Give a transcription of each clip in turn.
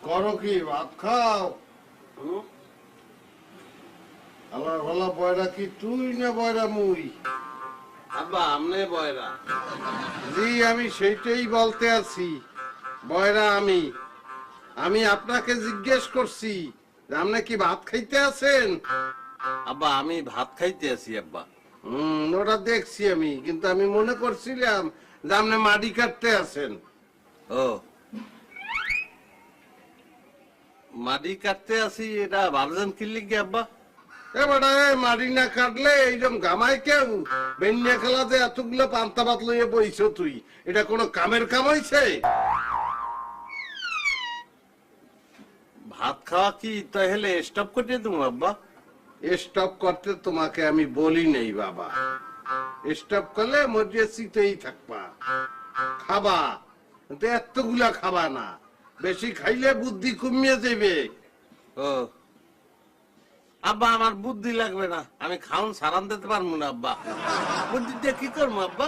করো কি ভাত খাও? আল্লাহ ভালা বয়রা কি তুই না বয়রা মুই? আব্বা আমনে বয়রা। জি আমি সেইটাই বলতে আছি, বয়রা আমি। আমি আপনাকে জিজ্ঞেস করছি যে আপনি কি ভাত খাইতে আছেন? আব্বা আমি ভাত খাইতে আছি আব্বা। ওটা দেখছি আমি, কিন্তু আমি মনে করছিলাম যে আপনি মাটি কাটতে আছেন। ও মাটি কাটতে আছি, এটা ভাবছেন কি লিখে আব্বা? এবারে মাটি না কাটলে এইরকম গামায় কেউ? বেন্যা খেলাতে এতগুলো পান্তা ভাত লইয়ে বইছ তুই, এটা কোনো কামের কাম হইছে? ভাত খাওয়া কি তাহলে স্টপ করে দেবো আব্বা? স্টপ করতে তোমাকে আমি বলি নেই বাবা। স্টপ করলে মর্যাদাতেই থাকবা, খাবা, কিন্তু এতগুলা খাবা না। বেশি খাইলে বুদ্ধি কমিয়ে যাবে। ও আব্বা আমার বুদ্ধি লাগবে না, আমি খাউন সারান দিতে পারবো না আব্বা। বুদ্ধি দিয়ে কি করবো আব্বা?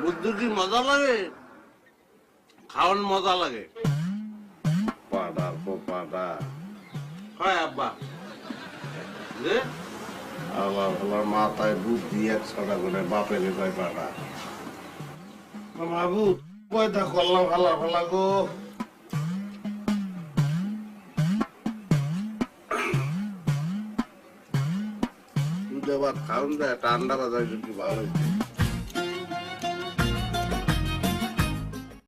বুদ্ধি কি মজা লাগে? খাওয়ান মজা লাগে। পাড়া পাড়া হয় আব্বা। যে আল্লাহ আল্লাহ মাথায় বুদ্ধি একশোটা করে বাপের কয় পাড়া। মাহবুব পয়দা করলাম ভালা ভালা গো। খাওন দেয় ঠান্ডা বাজার কি ভালো হয়েছে।